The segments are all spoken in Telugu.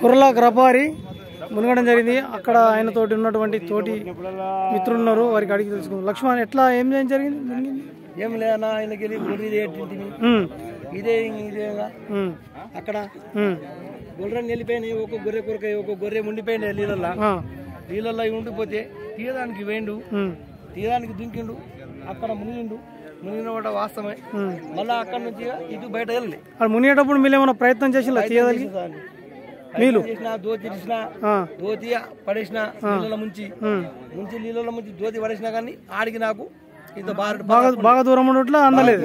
కుర్లా గ్రపారి మునగడం జరిగింది. అక్కడ ఆయన తోటి ఉన్నటువంటి తోటి మిత్రులు ఉన్నారు, వారికి అడిగి తెలుసుకుందాం. లక్ష్మణ్ ఎట్లా ఏం జరిగింది? ఏం లేదన్నా, ఆయనకి ఇదే అక్కడ గొర్రెని వెళ్ళిపోయినాయి. ఒక గొర్రె కొరకాయ, ఒక గొర్రె ఉండిపోయినాయి నీళ్ళల్లో ఉండిపోతే తీయడానికి వేయండు, తీయడానికి దుంకిండు, అక్కడ మునిగిండు. మునిగిన వాస్తవమే. మళ్ళీ అక్కడ నుంచి ఇటు బయట వెళ్ళి మునిగేటప్పుడు మీరు ఏమైనా ప్రయత్నం చేసి దోతి పడేసిన నీళ్ళ ముంచి నీళ్ళలో ముంచి దోతి పడేసినా కానీ ఆడికి నాకు ఇంత బాగా దూరం ఉండట్లా అందలేదు.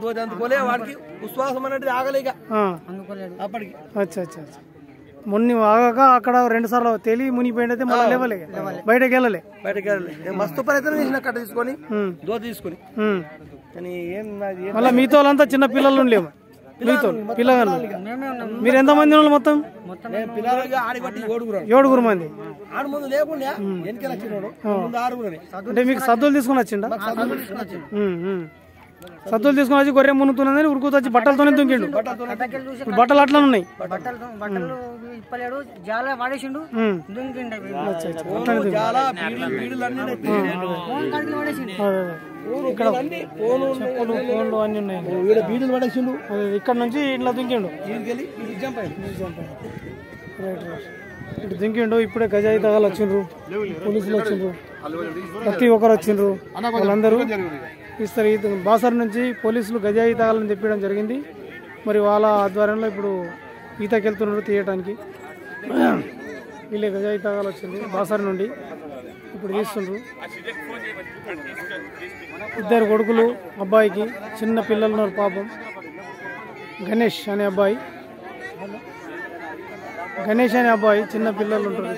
దోతి అందుకోలే, వాడికి విశ్వాసం అనేది ఆగలేక అప్పటికి మున్ని ఆగాక అక్కడ 2 సార్లు తేలి మునిగిపోయింది. మళ్ళీ లేవలే, బయటకి వెళ్ళలే. మస్తు ప్రయత్నం చేసిన కట్ట తీసుకొని దోతి తీసుకొని. మళ్ళీ మీతో వాళ్ళంతా చిన్న పిల్లలు ఉండలేము. మీతో పిల్లలు మీరు ఎంత మంది ఉన్నారు? మొత్తం 7 మంది. అంటే మీకు సద్దులు తీసుకుని వచ్చిండ? సద్దులు తీసుకుని వచ్చి గొర్రె మునుగుతున్నదని ఉరుకుతూ వచ్చి బట్టలతోనే దుంకిండు. బట్టలు అట్లా ఉన్నాయి. ఇక్కడ ఫోన్లు అన్ని ఉన్నాయి. ఇక్కడ నుంచి ఇట్లా దుంకిండు, ఇటు దుంకిండు. ఇప్పుడే గజాయి తగాలు వచ్చిండ్రు, పోలీసులు వచ్చిండ్రు, ప్రతి ఒక్కరు వచ్చిండ్రు. వాళ్ళందరూ ఇస్తారు. బాసర్ నుంచి పోలీసులు గజాయి తగాలని తెప్పడం జరిగింది. మరి వాళ్ళ ఆధ్వర్యంలో ఇప్పుడు ఈతకి వెళ్తున్నారు తీయటానికి. వీళ్ళే గజాయి తగాలు వచ్చింది బాసర్ నుండి, ఇప్పుడు తీస్తుండ్రు. 2 కొడుకులు, అబ్బాయికి చిన్న పిల్లలు ఉన్నారు పాపం. గణేష్ అనే అబ్బాయి చిన్న పిల్లలు ఉంటారు.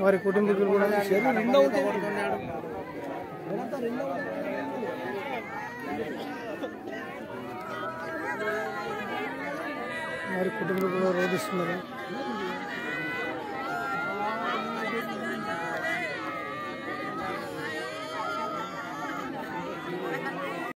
వారి కుటుంబీకులు కూడా రోధిస్తున్నారు.